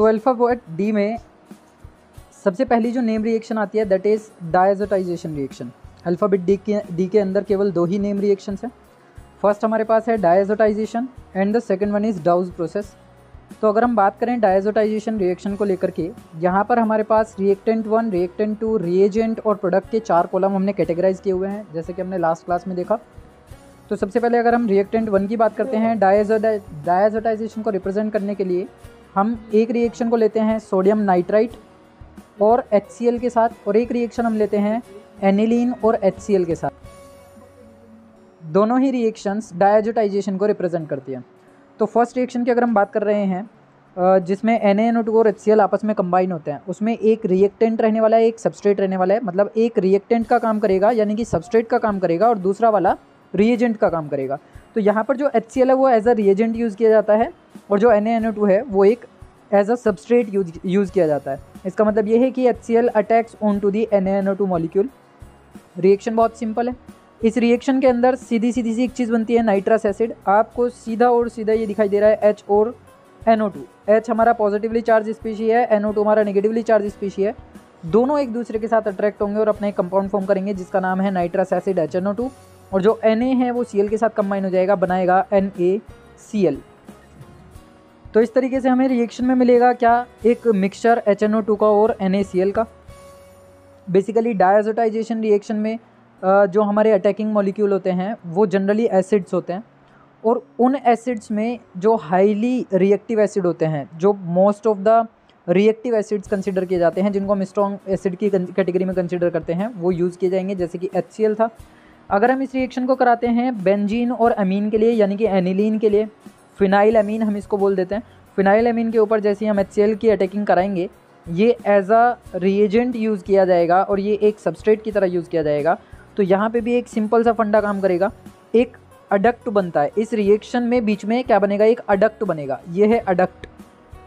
तो alphabet D में सबसे पहली जो नेम रिएक्शन आती है that is डायजोटाइजेशन reaction. Alphabet D के अंदर केवल 2 ही नेम रिएक्शंस हैं। फर्स्ट हमारे पास है डायजोटाइजेशन and the second one is douse process. तो अगर हम बात करें डायजोटाइजेशन रिएक्शन को लेकर के, यहाँ पर हमारे पास रिएक्टेंट 1, रिएक्टेंट 2, रिएजेंट और प्रोडक्ट के 4 कॉलम हमने कैटेगराइज किए हुए हैं, जैसे कि हमने लास्ट क्लास में देखा। तो सबसे पहले अगर हम रिएक्टेंट 1 की बात करते हैं, डायजोटाइजेशन को रिप्रेजेंट करने के लिए हम एक रिएक्शन को लेते हैं सोडियम नाइट्राइट और HCl के साथ, और एक रिएक्शन हम लेते हैं एनिलीन और HCl के साथ। दोनों ही रिएक्शंस डायजोटाइजेशन को रिप्रेजेंट करती हैं। तो फर्स्ट रिएक्शन की अगर हम बात कर रहे हैं जिसमें NaNO2 और HCl आपस में कंबाइन होते हैं, उसमें एक रिएक्टेंट रहने वाला है, एक सबस्ट्रेट रहने वाला है। मतलब एक रिएक्टेंट का काम करेगा यानी कि सबस्ट्रेट का काम करेगा और दूसरा वाला रिएजेंट का काम करेगा। तो यहाँ पर जो HCl है वो एज अ रिएजेंट यूज़ किया जाता है और जो NaNO2 है वो एक एज अ सबस्ट्रेट यूज़ किया जाता है। इसका मतलब ये है कि HCl attacks on to the NaNO2 molecule. Reaction बहुत सिंपल है। इस रिएक्शन के अंदर सीधी सी एक चीज़ बनती है, नाइट्रस एसिड। आपको सीधा और सीधा ये दिखाई दे रहा है H और NO2। H हमारा पॉजिटिवली चार्ज स्पीशी है, NO2 हमारा नेगेटिवली चार्ज स्पीशी है। दोनों एक दूसरे के साथ अट्रैक्ट होंगे और अपना एक कंपाउंड फॉर्म करेंगे जिसका नाम है नाइट्रस एसिड HNO2, और जो Na है वो Cl के साथ कंबाइन हो जाएगा, बनाएगा NaCl। तो इस तरीके से हमें रिएक्शन में मिलेगा क्या, एक मिक्सचर HNO2 का और NaCl का। बेसिकली डायजोटाइजेशन रिएक्शन में जो हमारे अटैकिंग मॉलिक्यूल होते हैं वो जनरली एसिड्स होते हैं, और उन एसिड्स में जो हाईली रिएक्टिव एसिड होते हैं, जो most of the reactive acids consider किए जाते हैं, जिनको हम स्ट्रॉन्ग एसिड की कैटेगरी में कंसिडर करते हैं, वो यूज़ किए जाएंगे, जैसे कि HCl था। अगर हम इस रिएक्शन को कराते हैं बेंजीन और अमीन के लिए यानी कि एनिलीन के लिए, फिनाइल अमीन हम इसको बोल देते हैं, फिनाइल अमीन के ऊपर जैसे ही हम HCl की अटैकिंग कराएंगे ये एज अ रिएजेंट यूज़ किया जाएगा और ये एक सबस्ट्रेट की तरह यूज़ किया जाएगा। तो यहाँ पे भी एक सिंपल सा फंडा काम करेगा, एक अडक्ट बनता है इस रिएक्शन में, बीच में क्या बनेगा, एक अडक्ट बनेगा। ये है अडक्ट,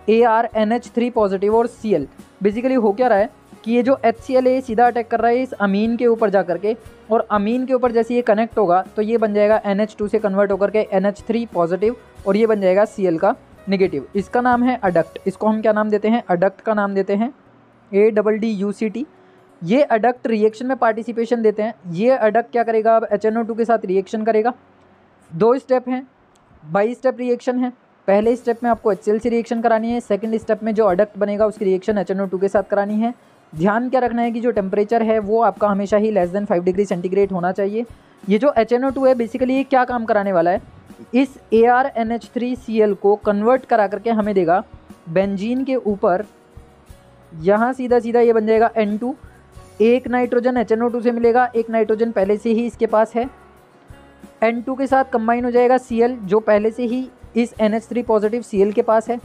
ArNH3 पॉजिटिव और Cl। बेसिकली हो क्या रहा है कि ये जो HCl है सीधा अटैक कर रहा है इस अमीन के ऊपर जा करके, और अमीन के ऊपर जैसे ये कनेक्ट होगा तो ये बन जाएगा NH2 से कन्वर्ट होकर के NH3 पॉजिटिव, और ये बन जाएगा Cl का नेगेटिव। इसका नाम है अडक्ट। इसको हम क्या नाम देते हैं, अडक्ट का नाम देते हैं ADDUCT। ये अडक्ट रिएक्शन में पार्टिसिपेशन देते हैं। ये अडक्ट क्या करेगा, अब HNO2 के साथ रिएक्शन करेगा। 2 स्टेप हैं, बाई स्टेप रिएक्शन है। पहले स्टेप में आपको HCl से रिएक्शन करानी है, सेकंड स्टेप में जो अडक्ट बनेगा उसकी रिएक्शन HNO2 के साथ करानी है। ध्यान क्या रखना है कि जो टेम्परेचर है वो आपका हमेशा ही लेस देन 5 डिग्री सेंटीग्रेड होना चाहिए। ये जो HNO2 है बेसिकली ये क्या काम कराने वाला है, इस ArNH3Cl को कन्वर्ट करा करके हमें देगा बेंजीन के ऊपर। यहाँ सीधा सीधा ये बन जाएगा N2, एक नाइट्रोजन HNO2 से मिलेगा, एक नाइट्रोजन पहले से ही इसके पास है, N2 के साथ कंबाइन हो जाएगा Cl जो पहले से ही इस NH3 पॉजिटिव Cl के पास है।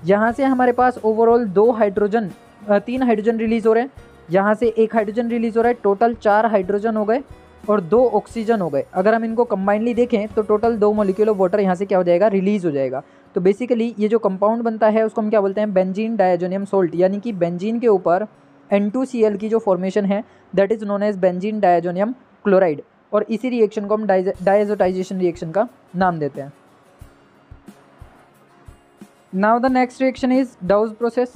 यहाँ से हमारे पास ओवरऑल 3 हाइड्रोजन रिलीज़ हो रहे हैं, यहाँ से 1 हाइड्रोजन रिलीज़ हो रहा है, टोटल 4 हाइड्रोजन हो गए और 2 ऑक्सीजन हो गए। अगर हम इनको कंबाइनली देखें तो टोटल 2 मॉलिक्यूल ऑफ वाटर यहाँ से क्या हो जाएगा, रिलीज़ हो जाएगा। तो बेसिकली ये जो कंपाउंड बनता है उसको हम क्या बोलते हैं, बेंजीन डायजोनियम सोल्ट, यानी कि बेंजीन के ऊपर N2Cl की जो फॉर्मेशन है that is known as benzene diazonium chloride, और इसी रिएक्शन को हम डायजोटाइजेशन रिएक्शन का नाम देते हैं। Now the next reaction is douse process.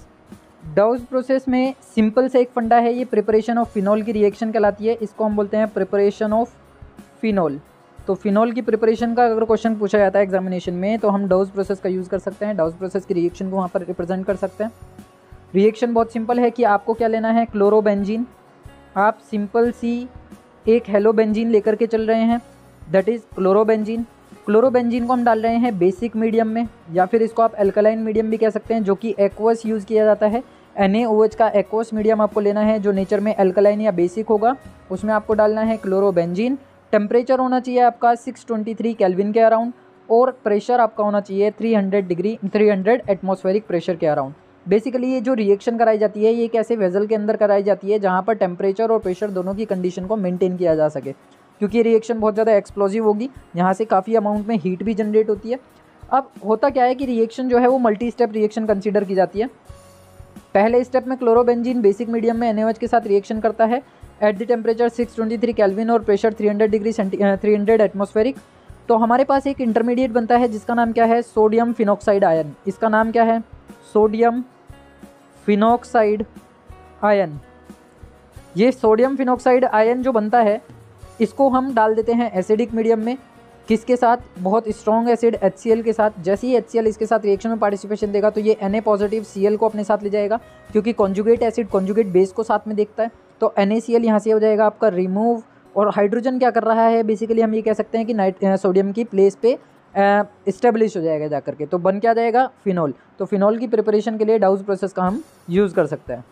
Douse process में सिंपल से एक फंडा है, ये प्रिपरेशन ऑफ फिनॉल की रिएक्शन कहलाती है। इसको हम बोलते हैं प्रिपरेशन ऑफ फिनॉल। तो फिनॉल की प्रिपरेशन का अगर क्वेश्चन पूछा जाता है एग्जामिनेशन में तो हम डाउज प्रोसेस का यूज़ कर सकते हैं, डाउज प्रोसेस की रिएक्शन को वहाँ पर रिप्रेजेंट कर सकते हैं। रिएक्शन बहुत सिंपल है कि आपको क्या लेना है, क्लोरोबेंजीन। आप सिंपल सी एक हेलोबेंजीन लेकर के चल रहे हैं, दैट इज़ क्लोरोबेंजीन। क्लोरोबेंजीन को हम डाल रहे हैं बेसिक मीडियम में, या फिर इसको आप एल्कलाइन मीडियम भी कह सकते हैं, जो कि एक्वस यूज़ किया जाता है। NaOH का एक्वस मीडियम आपको लेना है जो नेचर में एल्कलाइन या बेसिक होगा, उसमें आपको डालना है क्लोरोबेंजीन। टेम्परेचर होना चाहिए आपका 623 केल्विन के अराउंड, और प्रेशर आपका होना चाहिए 300 एटमॉस्फेरिक प्रेशर के अराउंड। बेसिकली ये जो रिएक्शन कराई जाती है ये एक ऐसे वेजल के अंदर कराई जाती है जहाँ पर टेम्परेचर और प्रेशर दोनों की कंडीशन को मेंटेन किया जा सके, क्योंकि ये रिएक्शन बहुत ज़्यादा एक्सप्लोजिव होगी, यहाँ से काफ़ी अमाउंट में हीट भी जनरेट होती है। अब होता क्या है कि रिएक्शन जो है वो मल्टी स्टेप रिएक्शन कंसीडर की जाती है। पहले स्टेप में क्लोरोबेंजीन बेसिक मीडियम में NaOH के साथ रिएक्शन करता है एट द टेम्परेचर 623 केल्विन और प्रेशर 300 एटमॉस्फेरिक। तो हमारे पास एक इंटरमीडिएट बनता है जिसका नाम क्या है, सोडियम फिनॉक्साइड आयन। इसका नाम क्या है, सोडियम फिनॉक्साइड आयन। ये सोडियम फिनॉक्साइड आयन जो बनता है इसको हम डाल देते हैं एसिडिक मीडियम में। किसके साथ? बहुत स्ट्रॉन्ग एसिड HCl के साथ। जैसे ही HCl इसके साथ रिएक्शन में पार्टिसिपेशन देगा तो ये Na पॉजिटिव Cl को अपने साथ ले जाएगा, क्योंकि कॉन्जुगेट एसिड कॉन्जुगेट बेस को साथ में देखता है। तो NaCl यहाँ से हो जाएगा आपका रिमूव। और हाइड्रोजन क्या कर रहा है? बेसिकली हम ये कह सकते हैं कि सोडियम की प्लेस पे इस्टेब्लिश हो जाएगा जा करके, तो बन क्या जाएगा? फिनॉल। तो फिनॉल की प्रिपरेशन के लिए डाउस प्रोसेस का हम यूज़ कर सकते हैं।